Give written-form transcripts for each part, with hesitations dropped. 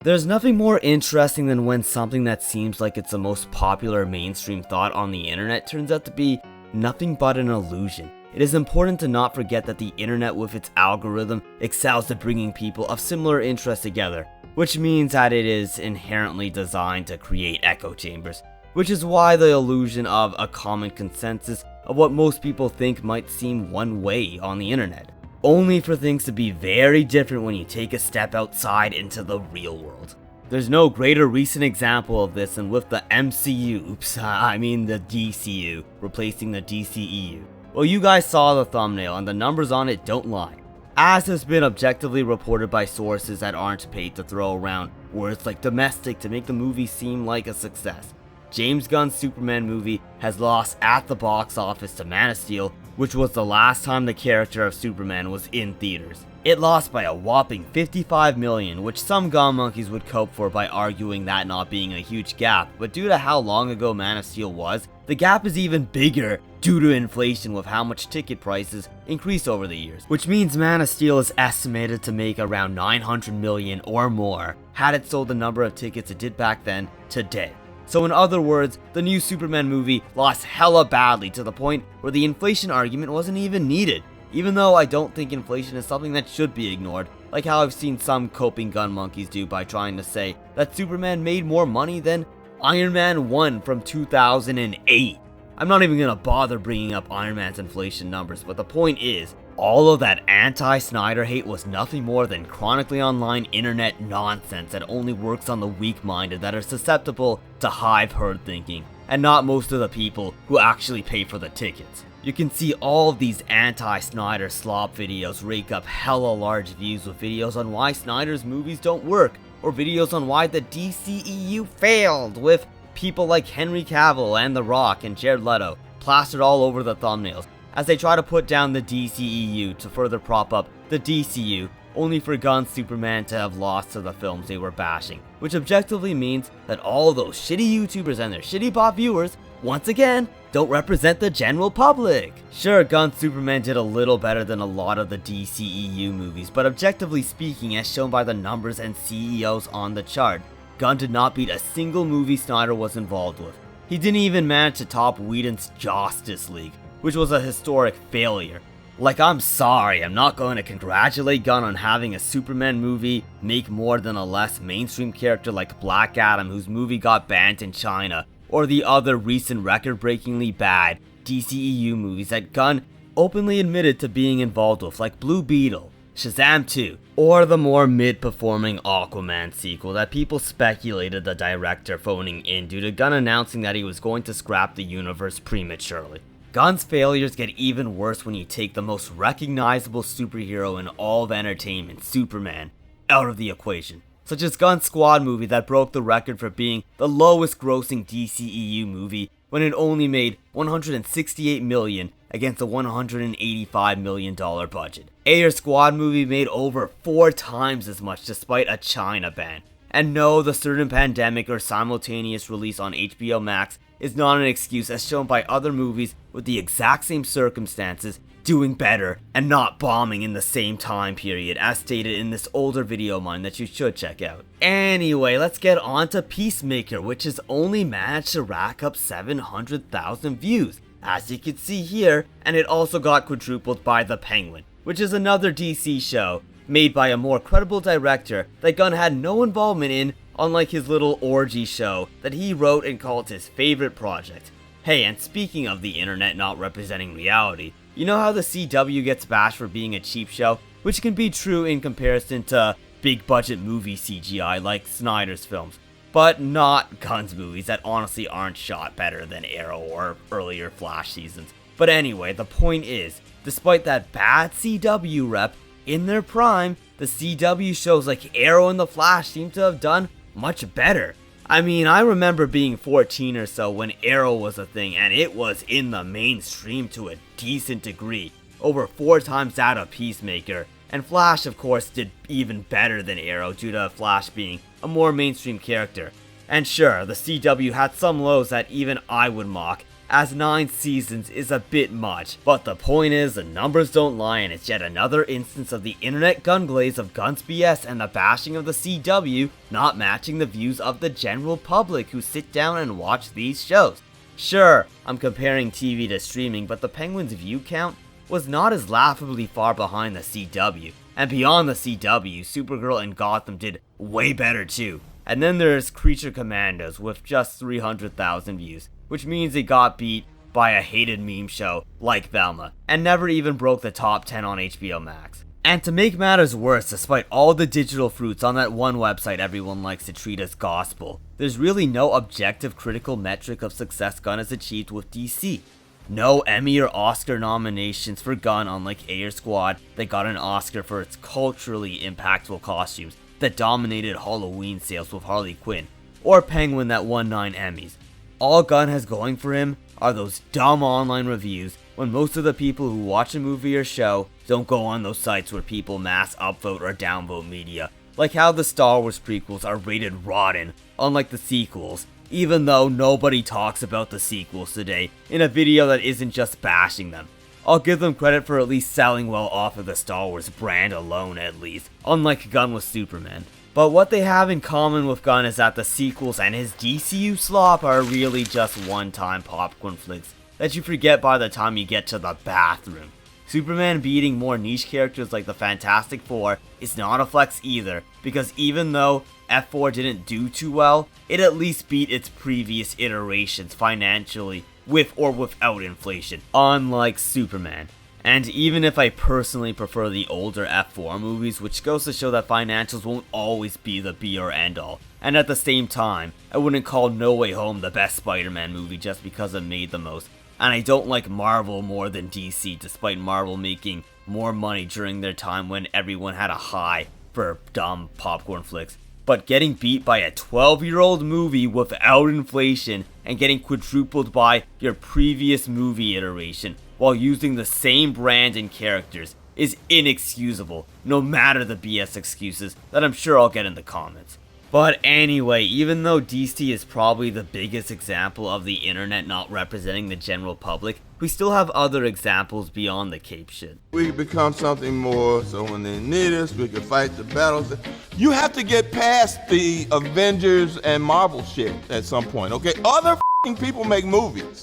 There's nothing more interesting than when something that seems like it's the most popular mainstream thought on the internet turns out to be nothing but an illusion. It is important to not forget that the internet with its algorithm excels at bringing people of similar interests together, which means that it is inherently designed to create echo chambers, which is why the illusion of a common consensus of what most people think might seem one way on the internet, only for things to be very different when you take a step outside into the real world. There's no greater recent example of this than with the MCU, the DCU, replacing the DCEU. Well, you guys saw the thumbnail and the numbers on it don't lie. As has been objectively reported by sources that aren't paid to throw around words like domestic to make the movie seem like a success. James Gunn's Superman movie has lost at the box office to Man of Steel, which was the last time the character of Superman was in theaters. It lost by a whopping $55 million, which some gun monkeys would cope for by arguing that not being a huge gap, but due to how long ago Man of Steel was, the gap is even bigger due to inflation with how much ticket prices increase over the years, which means Man of Steel is estimated to make around $900 million or more had it sold the number of tickets it did back then today. So in other words, the new Superman movie lost hella badly to the point where the inflation argument wasn't even needed. Even though I don't think inflation is something that should be ignored, like how I've seen some coping gun monkeys do by trying to say that Superman made more money than Iron Man 1 from 2008. I'm not even gonna bother bringing up Iron Man's inflation numbers, but the point is, all of that anti-Snyder hate was nothing more than chronically online internet nonsense that only works on the weak-minded that are susceptible to hive herd thinking, and not most of the people who actually pay for the tickets. You can see all of these anti-Snyder slop videos rake up hella large views with videos on why Snyder's movies don't work, or videos on why the DCEU failed, with people like Henry Cavill and The Rock and Jared Leto plastered all over the thumbnails, as they try to put down the DCEU to further prop up the DCU, only for Gunn's Superman to have lost to the films they were bashing, which objectively means that all those shitty YouTubers and their shitty bot viewers, once again, don't represent the general public. Sure, Gunn's Superman did a little better than a lot of the DCEU movies, but objectively speaking, as shown by the numbers and CEOs on the chart, Gunn did not beat a single movie Snyder was involved with. He didn't even manage to top Whedon's Justice League, which was a historic failure. Like, I'm sorry, I'm not going to congratulate Gunn on having a Superman movie make more than a less mainstream character like Black Adam, whose movie got banned in China, or the other recent record-breakingly bad DCEU movies that Gunn openly admitted to being involved with, like Blue Beetle, Shazam 2, or the more mid-performing Aquaman sequel that people speculated the director phoning in due to Gunn announcing that he was going to scrap the universe prematurely. Gunn's failures get even worse when you take the most recognizable superhero in all of entertainment, Superman, out of the equation, such as Gunn's Squad movie that broke the record for being the lowest grossing DCEU movie when it only made $168 million against a $185 million budget. Ayer's Squad movie made over 4 times as much despite a China ban. And no, the certain pandemic or simultaneous release on HBO Max is not an excuse, as shown by other movies with the exact same circumstances doing better and not bombing in the same time period, as stated in this older video of mine that you should check out. Anyway, let's get on to Peacemaker, which has only managed to rack up 700,000 views, as you can see here, and it also got quadrupled by The Penguin, which is another DC show made by a more credible director that Gunn had no involvement in, unlike his little orgy show that he wrote and called his favorite project. Hey, and speaking of the internet not representing reality, you know how the CW gets bashed for being a cheap show, which can be true in comparison to big budget movie CGI like Snyder's films, but not Gunn's movies that honestly aren't shot better than Arrow or earlier Flash seasons. But anyway, the point is, despite that bad CW rep, in their prime, the CW shows like Arrow and The Flash seem to have done much better. I mean, I remember being 14 or so when Arrow was a thing, and it was in the mainstream to a decent degree, over 4 times that of Peacemaker, and Flash of course did even better than Arrow due to Flash being a more mainstream character. And sure, the CW had some lows that even I would mock, as 9 seasons is a bit much, but the point is the numbers don't lie, and it's yet another instance of the internet gun glaze of Gunn's BS and the bashing of the CW not matching the views of the general public who sit down and watch these shows. Sure, I'm comparing TV to streaming, but the Penguin's view count was not as laughably far behind the CW, and beyond the CW, Supergirl and Gotham did way better too. And then there's Creature Commandos with just 300,000 views, which means they got beat by a hated meme show like Velma, and never even broke the top 10 on HBO Max. And to make matters worse, despite all the digital fruits on that one website everyone likes to treat as gospel, there's really no objective critical metric of success Gunn has achieved with DC. No Emmy or Oscar nominations for Gunn, unlike Air Squad that got an Oscar for its culturally impactful costumes that dominated Halloween sales with Harley Quinn, or Penguin that won 9 Emmys. All Gunn has going for him are those dumb online reviews when most of the people who watch a movie or show don't go on those sites where people mass upvote or downvote media, like how the Star Wars prequels are rated rotten, unlike the sequels, even though nobody talks about the sequels today in a video that isn't just bashing them. I'll give them credit for at least selling well off of the Star Wars brand alone at least, unlike Gunn with Superman. But what they have in common with Gunn is that the sequels and his DCU slop are really just one-time popcorn flicks that you forget by the time you get to the bathroom. Superman beating more niche characters like the Fantastic Four is not a flex either, because even though F4 didn't do too well, it at least beat its previous iterations financially with or without inflation, unlike Superman. And even if I personally prefer the older F4 movies, which goes to show that financials won't always be the be or end all, and at the same time, I wouldn't call No Way Home the best Spider-Man movie just because it made the most. And I don't like Marvel more than DC, despite Marvel making more money during their time when everyone had a high for dumb popcorn flicks. But getting beat by a 12-year-old movie without inflation and getting quadrupled by your previous movie iteration while using the same brand and characters is inexcusable, no matter the BS excuses that I'm sure I'll get in the comments. But anyway, even though DC is probably the biggest example of the internet not representing the general public, we still have other examples beyond the cape shit. We can become something more, so when they need us, we can fight the battles. You have to get past the Avengers and Marvel shit at some point, okay? Other f***ing people make movies.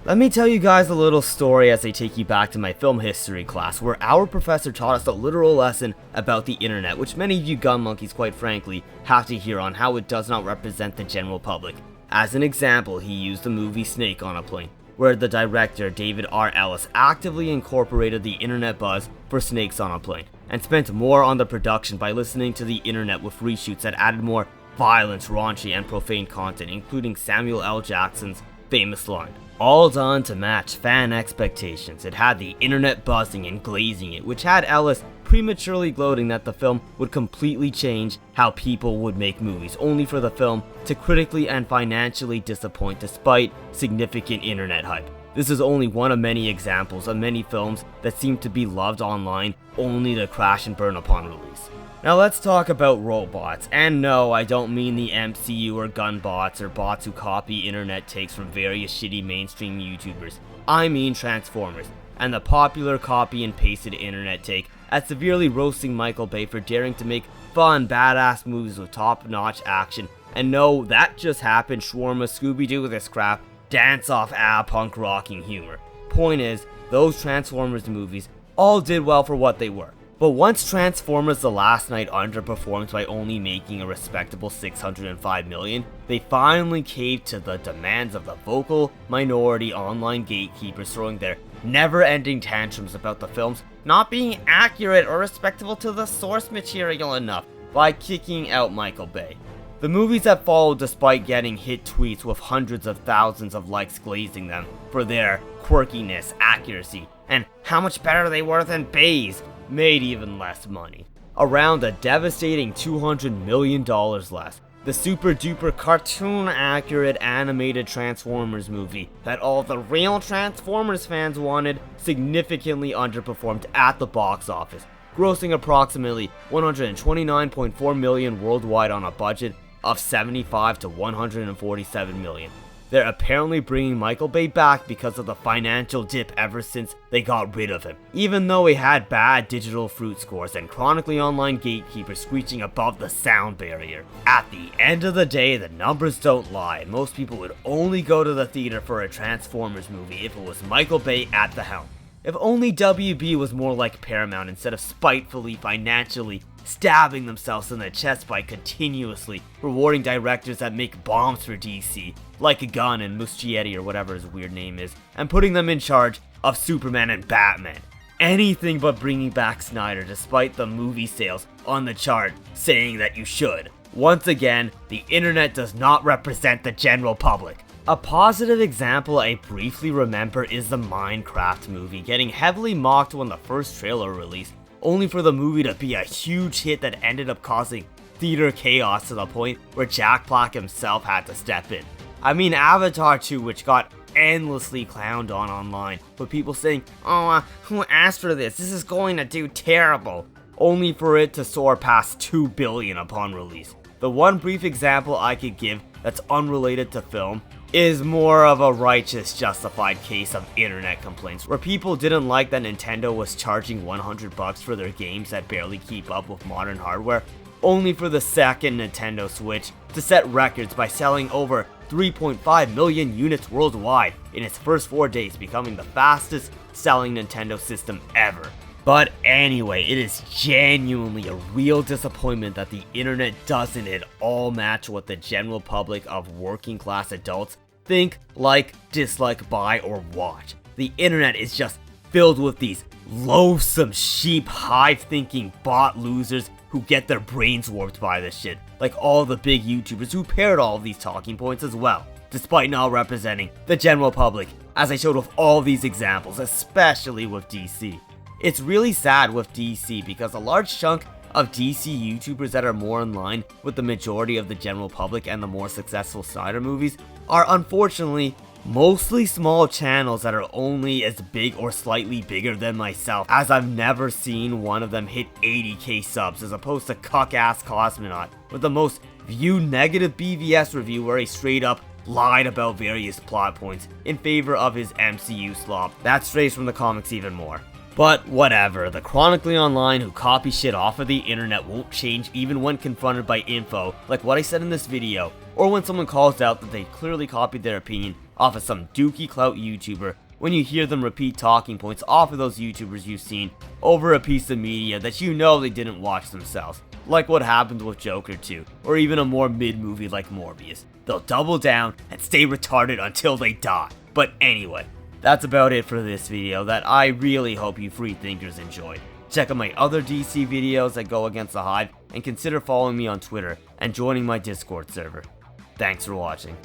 Let me tell you guys a little story as I take you back to my film history class, where our professor taught us a literal lesson about the internet, which many of you gun monkeys, quite frankly, have to hear on how it does not represent the general public. As an example, he used the movie Snake on a Plane, where the director, David R. Ellis, actively incorporated the internet buzz for Snakes on a Plane, and spent more on the production by listening to the internet with reshoots that added more violence, raunchy, and profane content, including Samuel L. Jackson's famous line. All done to match fan expectations. It had the internet buzzing and glazing it, which had Ellis prematurely gloating that the film would completely change how people would make movies, only for the film to critically and financially disappoint despite significant internet hype. This is only one of many examples of many films that seem to be loved online only to crash and burn upon release. Now let's talk about robots, and no, I don't mean the MCU or gun bots or bots who copy internet takes from various shitty mainstream YouTubers. I mean Transformers, and the popular copy and pasted internet take at severely roasting Michael Bay for daring to make fun, badass movies with top-notch action. And no, that just happened, shawarma, Scooby-Doo this crap, dance-off punk rocking humor. Point is, those Transformers movies all did well for what they were. But once Transformers The Last Night underperformed by only making a respectable $605 million, they finally caved to the demands of the vocal minority online gatekeepers throwing their never-ending tantrums about the films not being accurate or respectable to the source material enough by kicking out Michael Bay. The movies that followed, despite getting hit tweets with hundreds of thousands of likes glazing them for their quirkiness, accuracy, and how much better they were than Bay's, made even less money. Around a devastating $200 million less. The super duper cartoon accurate animated Transformers movie that all the real Transformers fans wanted significantly underperformed at the box office, grossing approximately $129.4 million worldwide on a budget of $75 to $147 million. they're apparently bringing Michael Bay back because of the financial dip ever since they got rid of him, even though he had bad digital fruit scores and chronically online gatekeepers screeching above the sound barrier. At the end of the day, the numbers don't lie. Most people would only go to the theater for a Transformers movie if it was Michael Bay at the helm. If only WB was more like Paramount instead of spitefully, financially stabbing themselves in the chest by continuously rewarding directors that make bombs for DC, like Gunn and Muschietti or whatever his weird name is, and putting them in charge of Superman and Batman. Anything but bringing back Snyder despite the movie sales on the chart saying that you should. Once again, the internet does not represent the general public. A positive example I briefly remember is the Minecraft movie getting heavily mocked when the first trailer released, only for the movie to be a huge hit that ended up causing theater chaos to the point where Jack Black himself had to step in. I mean Avatar 2, which got endlessly clowned on online, with people saying, "Oh, who asked for this? This is going to do terrible," only for it to soar past 2 billion upon release. The one brief example I could give that's unrelated to film is more of a righteous, justified case of internet complaints, where people didn't like that Nintendo was charging $100 for their games that barely keep up with modern hardware, only for the second Nintendo Switch to set records by selling over 3.5 million units worldwide in its first 4 days, becoming the fastest selling Nintendo system ever. But anyway, it is genuinely a real disappointment that the internet doesn't at all match what the general public of working class adults think, like, dislike, buy, or watch. The internet is just filled with these loathsome sheep hive-thinking bot losers who get their brains warped by this shit, like all the big YouTubers who parrot all of these talking points as well, despite not representing the general public, as I showed with all these examples, especially with DC. It's really sad with DC because a large chunk of DC YouTubers that are more in line with the majority of the general public and the more successful Snyder movies are unfortunately mostly small channels that are only as big or slightly bigger than myself, as I've never seen one of them hit 80k subs, as opposed to cuck-ass Cosmonaut with the most viewed negative BVS review where he straight up lied about various plot points in favor of his MCU slop. That strays from the comics even more. But whatever, the chronically online who copy shit off of the internet won't change even when confronted by info like what I said in this video, or when someone calls out that they clearly copied their opinion off of some dookie clout YouTuber, when you hear them repeat talking points off of those YouTubers you've seen over a piece of media that you know they didn't watch themselves, like what happened with Joker 2, or even a more mid-movie like Morbius. They'll double down and stay retarded until they die. But anyway, that's about it for this video that I really hope you free thinkers enjoyed. Check out my other DC videos that go against the Hive, and consider following me on Twitter and joining my Discord server. Thanks for watching.